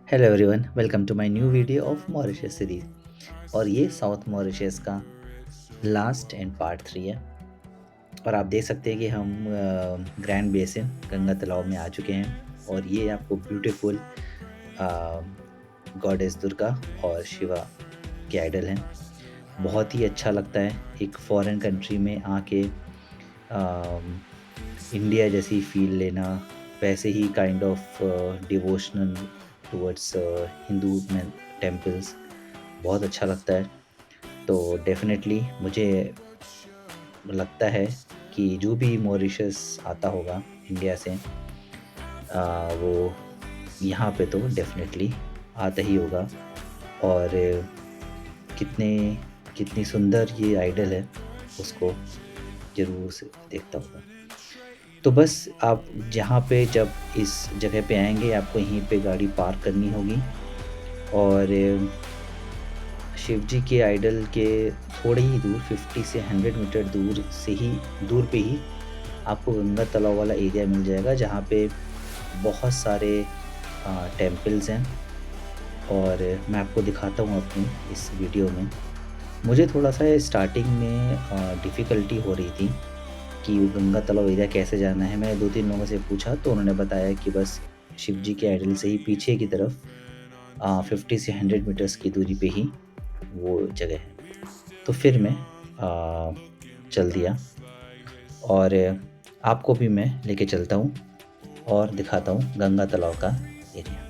Hello everyone, welcome to my new video of Mauritius series. और ये south Mauritius का last and part 3 है। और आप देख सकते हैं कि हम ग्रैंड बेसिन गंगा तालाब में आ चुके हैं। और ये आपको ब्यूटीफुल गॉडेस दुर्गा और शिवा के आइडल हैं। बहुत ही अच्छा लगता है एक फॉरेन कंट्री में आके इंडिया जैसी फील लेना, वैसे ही kind of devotional towards Hindu में टेम्पल्स। बहुत अच्छा लगता है। तो डेफिनेटली मुझे लगता है कि जो भी मॉरिशस आता होगा इंडिया से वो यहाँ पे तो डेफिनेटली आता ही होगा। और कितने कितनी सुंदर ये आइडल है, उसको ज़रूर से देखता होगा। तो बस आप जहाँ पे जब इस जगह पे आएंगे आपको यहीं पे गाड़ी पार्क करनी होगी। और शिव जी के आइडल के थोड़े ही दूर 50 से 100 मीटर दूर पे ही आपको गंगा तालाब वाला एरिया मिल जाएगा, जहाँ पे बहुत सारे टेम्पल्स हैं। और मैं आपको दिखाता हूँ अपनी इस वीडियो में। मुझे थोड़ा सा स्टार्टिंग में डिफ़िकल्टी हो रही थी कि वो गंगा तालाब एरिया कैसे जाना है। मैंने 2-3 लोगों से पूछा तो उन्होंने बताया कि बस शिव जी के आइडल से ही पीछे की तरफ 50 से 100 मीटर्स की दूरी पे ही वो जगह है। तो फिर मैं चल दिया और आपको भी मैं लेके चलता हूँ और दिखाता हूँ गंगा तालाब का एरिया।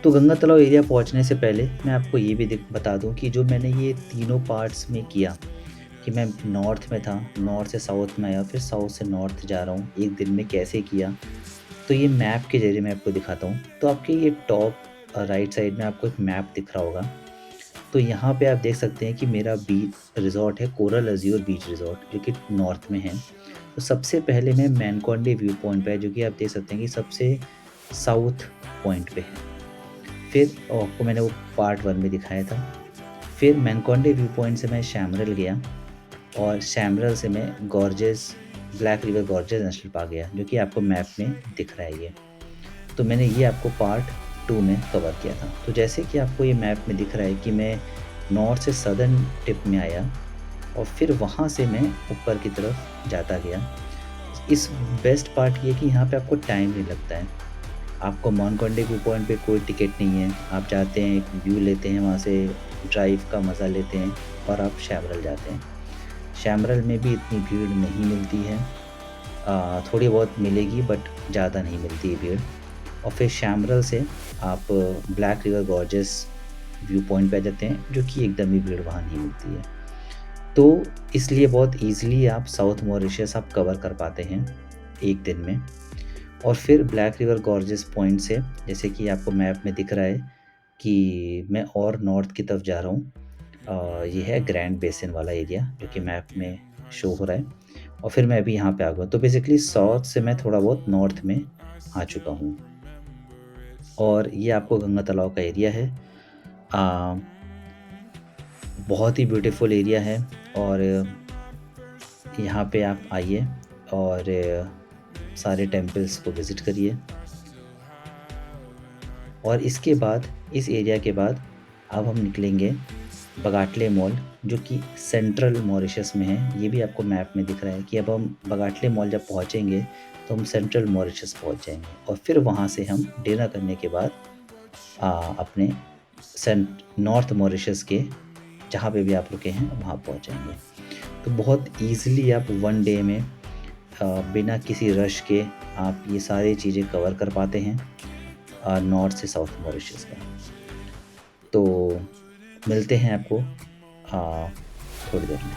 तो गंगा तालाब एरिया पहुँचने से पहले मैं आपको ये भी बता दूँ कि जो मैंने ये तीनों पार्ट्स में किया कि मैं नॉर्थ में था, नॉर्थ से साउथ में आया, फिर साउथ से नॉर्थ जा रहा हूँ, एक दिन में कैसे किया। तो ये मैप के ज़रिए मैं आपको दिखाता हूँ। तो आपके ये टॉप राइट साइड में आपको एक मैप दिख रहा होगा। तो यहाँ पे आप देख सकते हैं कि मेरा बीच रिज़ॉर्ट है कोरल अज़्योर बीच रिज़ॉर्ट, जो कि नॉर्थ में है। तो सबसे पहले मैं मैनकोंडे व्यू पॉइंट पे है, जो कि आप देख सकते हैं कि सबसे साउथ पॉइंट पे है। फिर आपको मैंने वो पार्ट 1 में दिखाया था। फिर मैनकोंडे व्यू पॉइंट से मैं शैमरल गया और शैमरल से मैं black river gorges national park गया, जो कि आपको मैप में दिख रहा है ये। तो मैंने ये आपको पार्ट 2 में कवर किया था। तो जैसे कि आपको ये मैप में दिख रहा है कि मैं नॉर्थ से सदर्न टिप में आया और फिर वहाँ से मैं ऊपर की तरफ जाता गया। इस बेस्ट पार्ट ये कि यहाँ पे आपको टाइम नहीं लगता है। आपको मानकोंडे व्यू पॉइंट पे कोई टिकट नहीं है। आप जाते हैं, एक व्यू लेते हैं, वहाँ से ड्राइव का मज़ा लेते हैं और आप शैमरल जाते हैं। शैमरल में भी इतनी भीड़ नहीं मिलती है, थोड़ी बहुत मिलेगी बट ज़्यादा नहीं मिलती है भीड़। और फिर शैमरल से आप black river gorges view point पे आ जाते हैं, जो कि एकदम ही भीड़ वहाँ नहीं मिलती है। तो इसलिए बहुत ईज़िली आप साउथ मॉरिशस आप कवर कर पाते हैं एक दिन में। और फिर ब्लैक रिवर गॉर्जेस पॉइंट से, जैसे कि आपको मैप में दिख रहा है कि मैं और नॉर्थ की तरफ जा रहा हूँ। ये है ग्रैंड बेसिन वाला एरिया, जो कि मैप में शो हो रहा है। और फिर मैं अभी यहाँ पे आ गया। तो बेसिकली साउथ से मैं थोड़ा बहुत नॉर्थ में आ चुका हूँ। और ये आपको गंगा तालाब का एरिया है। बहुत ही ब्यूटीफुल एरिया है। और यहाँ पे आप आइए और सारे टेम्पल्स को विज़िट करिए। और इसके बाद, इस एरिया के बाद अब हम निकलेंगे बगाटले मॉल, जो कि सेंट्रल मॉरिशस में है। ये भी आपको मैप में दिख रहा है कि अब हम बगाटले मॉल जब पहुँचेंगे तो हम सेंट्रल मॉरिशस पहुँच जाएंगे। और फिर वहाँ से हम डिनर करने के बाद अपने नॉर्थ मॉरिशस के जहाँ पे भी आप रुके हैं वहाँ पहुँच जाएंगे। तो बहुत ईज़िली आप 1 डे में बिना किसी रश के आप ये सारी चीज़ें कवर कर पाते हैं नॉर्थ से साउथ मॉरिशस का। तो मिलते हैं आपको थोड़ी देर में।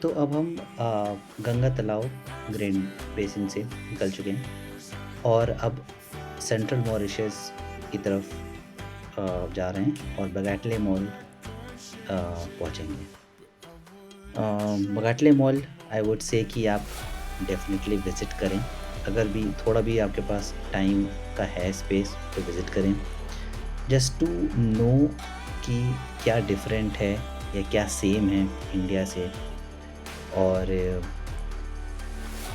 तो अब हम गंगा तालाब ग्रैंड बेसिन से निकल चुके हैं और अब सेंट्रल मॉरिशस की तरफ जा रहे हैं और बगैटले मॉल पहुँचेंगे। बगैटले मॉल आई वुड से कि आप डेफ़िनेटली विज़िट करें। अगर भी थोड़ा भी आपके पास टाइम का है स्पेस तो विज़िट करें। जस्ट टू नो कि क्या डिफ़रेंट है या क्या सेम है इंडिया से। और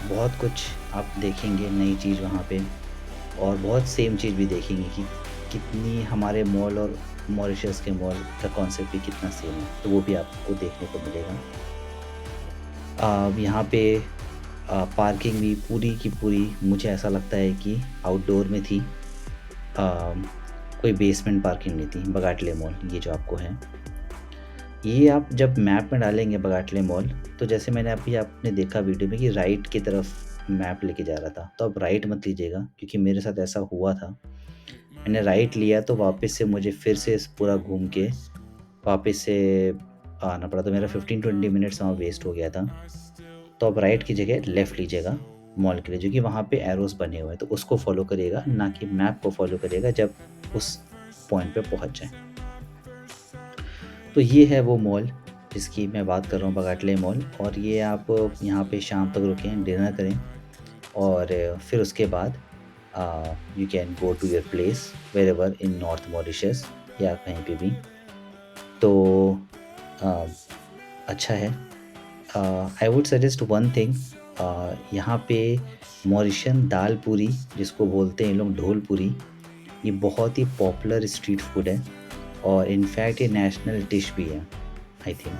बहुत कुछ आप देखेंगे नई चीज़ वहाँ पे और बहुत सेम चीज़ भी देखेंगे कि कितनी हमारे मॉल और मॉरिशस के मॉल का कॉन्सेप्ट भी कितना सेम है, तो वो भी आपको देखने को मिलेगा। यहाँ पे पार्किंग भी पूरी की पूरी मुझे ऐसा लगता है कि आउटडोर में थी। कोई बेसमेंट पार्किंग नहीं थी बगाटले मॉल ये जो आपको है। ये आप जब मैप में डालेंगे बगाटले मॉल तो जैसे मैंने अभी आपने देखा वीडियो में कि राइट की तरफ मैप लेके जा रहा था, तो आप राइट मत लीजिएगा क्योंकि मेरे साथ ऐसा हुआ था। मैंने राइट लिया तो वापस से मुझे फिर से पूरा घूम के वापस से आना पड़ा, तो मेरा 15-20 मिनट्स वहाँ वेस्ट हो गया था। तो आप राइट की जगह लेफ़्ट लीजिएगा मॉल के लिए, जो कि वहाँ पे एरोज़ बने हुए हैं, तो उसको फ़ॉलो करिएगा, ना कि मैप को फ़ॉलो करिएगा जब उस पॉइंट पे पहुँच जाएँ। तो ये है वो मॉल जिसकी मैं बात कर रहा हूँ, बगाटले मॉल। और ये आप यहाँ पे शाम तक रुकें, डिनर करें और फिर उसके बाद you can go to your place wherever in north Mauritius या कहीं पे भी। तो अच्छा है। I would suggest one thing, यहाँ पे मॉरिशन दाल पूरी जिसको बोलते हैं लोग ढोल पूरी, ये बहुत ही पॉपुलर स्ट्रीट फूड है और इनफैक्ट ये नेशनल डिश भी है आई थिंक।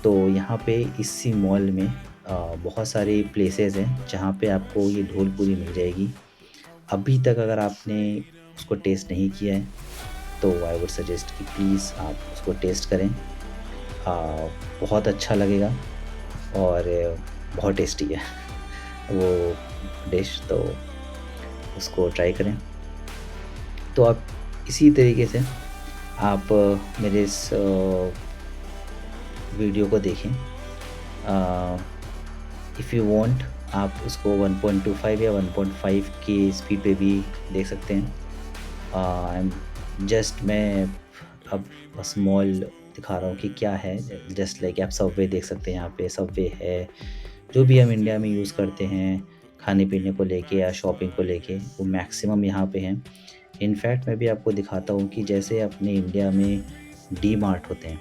तो यहाँ पे इसी मॉल में बहुत सारे प्लेसेस हैं जहाँ पे आपको ये ढोल पूरी मिल जाएगी। अभी तक अगर आपने उसको टेस्ट नहीं किया है तो आई वुड सजेस्ट कि प्लीज़ आप उसको टेस्ट करें। बहुत अच्छा लगेगा और बहुत टेस्टी है वो डिश, तो उसको ट्राई करें। तो आप इसी तरीके से आप मेरे इस वीडियो को देखें। इफ़ यू वांट आप उसको 1.25 या 1.5 की स्पीड पे भी देख सकते हैं। मैं अब बस मॉल दिखा रहा हूँ कि क्या है। जस्ट लाइक आप सबवे देख सकते हैं, यहाँ पे सबवे है। जो भी हम इंडिया में यूज़ करते हैं खाने पीने को लेके या शॉपिंग को लेके, वो मैक्सिमम यहाँ पे हैं। इनफैक्ट मैं भी आपको दिखाता हूँ कि जैसे अपने इंडिया में डी मार्ट होते हैं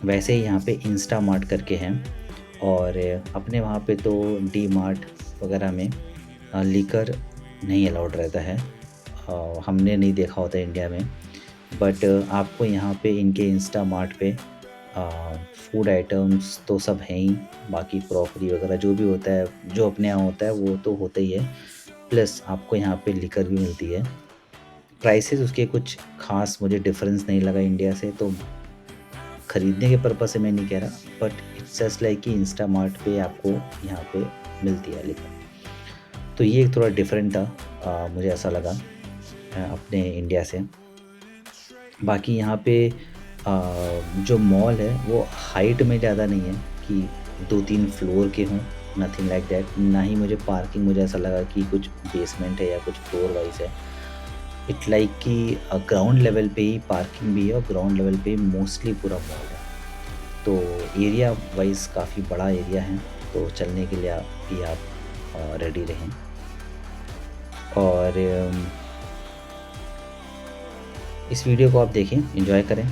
वैसे ही यहाँ पे इंस्टा मार्ट करके हैं। और अपने वहाँ पे तो डी मार्ट वगैरह में लीकर नहीं अलाउड रहता है। हमने नहीं देखा होता इंडिया में, बट आपको यहाँ पे इनके इंस्टा मार्ट पे फूड आइटम्स तो सब हैं ही, बाकी क्रॉकरी वगैरह जो भी होता है, जो अपने यहाँ होता है वो तो होता ही है। प्लस आपको यहाँ पे लिकर भी मिलती है। प्राइसेस उसके कुछ ख़ास मुझे डिफरेंस नहीं लगा इंडिया से, तो ख़रीदने के पर्पज़ से मैं नहीं कह रहा, बट इट्स जस्ट लाइक कि इंस्टा मार्ट पे आपको यहाँ पे मिलती है लिकर। तो ये थोड़ा डिफरेंट था, मुझे ऐसा लगा अपने इंडिया से। बाकी यहाँ पे जो मॉल है वो हाइट में ज़्यादा नहीं है कि 2-3 फ्लोर के हों, नथिंग लाइक दैट। ना ही मुझे पार्किंग मुझे ऐसा लगा कि कुछ बेसमेंट है या कुछ फ्लोर वाइज़ है। इट लाइक कि ग्राउंड लेवल पे ही पार्किंग भी है और ग्राउंड लेवल पे मोस्टली पूरा मॉल है। तो एरिया वाइज़ काफ़ी बड़ा एरिया है, तो चलने के लिए आप रेडी रहें। और इस वीडियो को आप देखें, एंजॉय करें।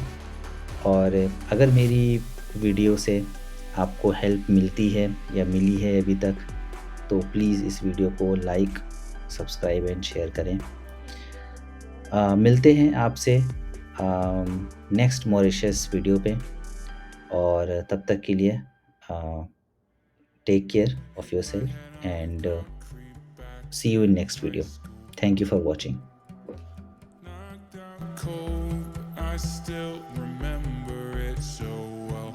और अगर मेरी वीडियो से आपको हेल्प मिलती है या मिली है अभी तक, तो प्लीज़ इस वीडियो को लाइक, सब्सक्राइब एंड शेयर करें। मिलते हैं आपसे नेक्स्ट मॉरिशस वीडियो पे, और तब तक के लिए take care of yourself and see you in next video. Thank you for watching. Cold, but I still remember it so well.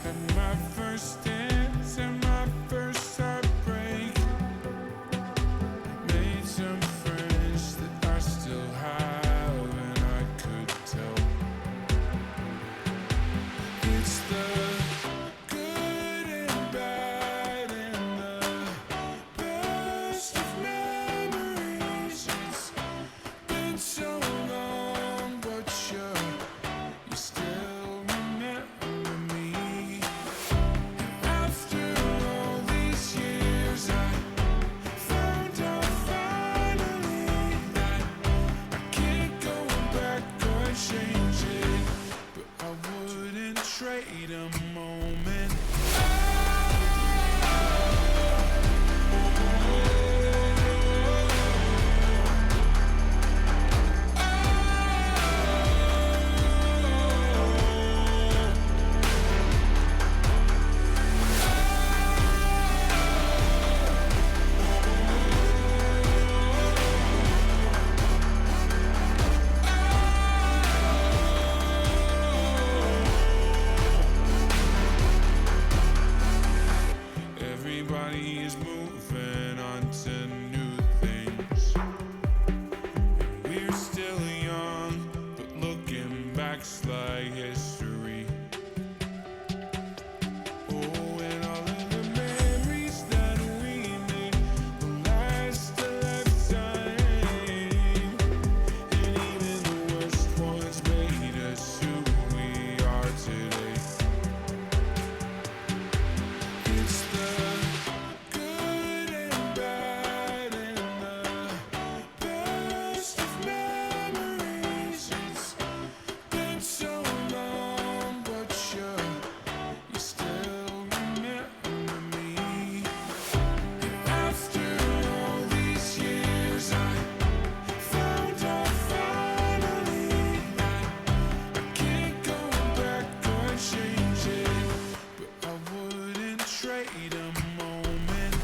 Had my first dance and my first heartbreak. Made some friends that I still have, and I could tell trade a moment. Everybody is moving on to new things. We're still young, but looking back's like history. Oh, and all of the memories that we made will last a lifetime. And even the worst ones made us who we are today. It's the good and bad and the best of memories. It's been so long, but you still remember me. And after all these years, I found out finally that I can't go back or change it, but I wouldn't trade a moment.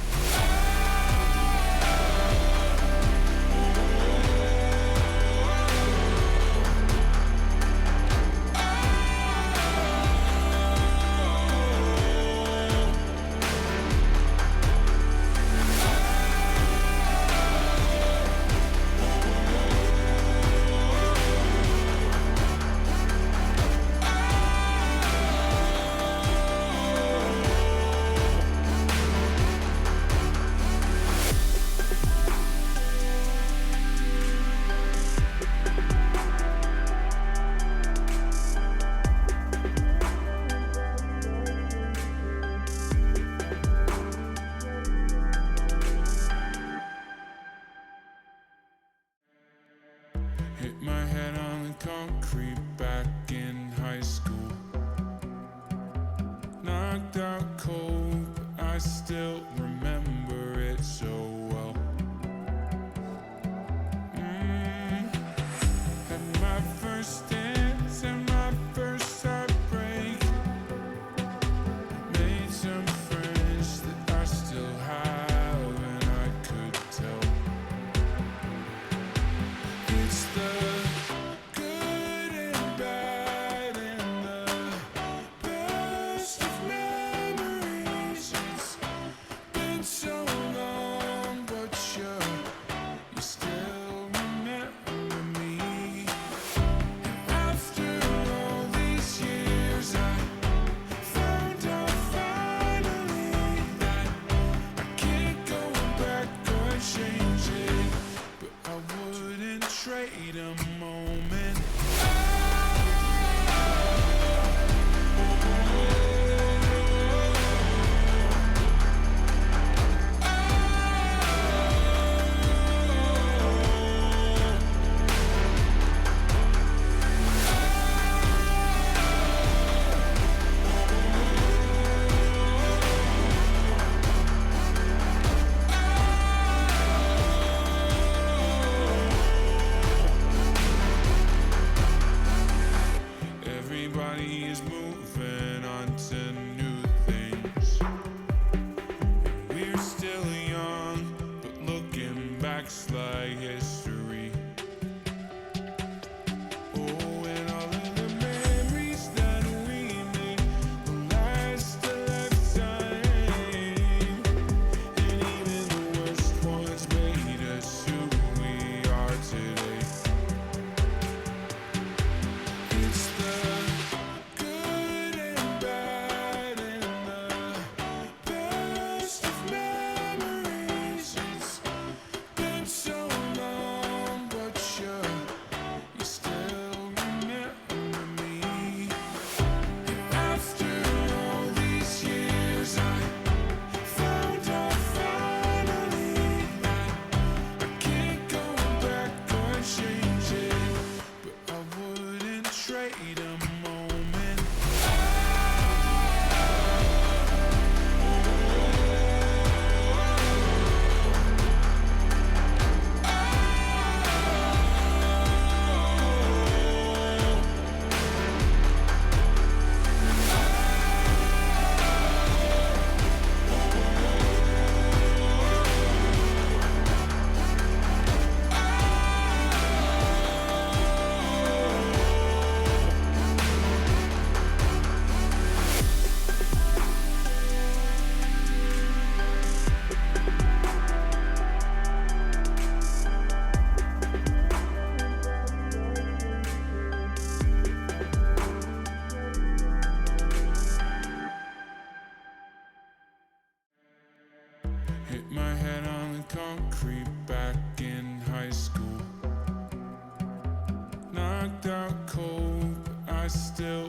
Hit my head on the concrete back in high school. Knocked out cold, but I still remember it so well. Had my first dance and my first heartbreak. Made some friends that I still have, and I could tell. It's the good and bad and the best of memories. It's been so long, but you still remember me. And after all these years, I found out finally that I can't go back or change it, but I wouldn't trade a moment. Everybody is moving on to new things. We're still young, but looking back's like history. Oh, and all of the memories that we made will last a lifetime. And even the worst ones made us who we are today. It's the good and bad I still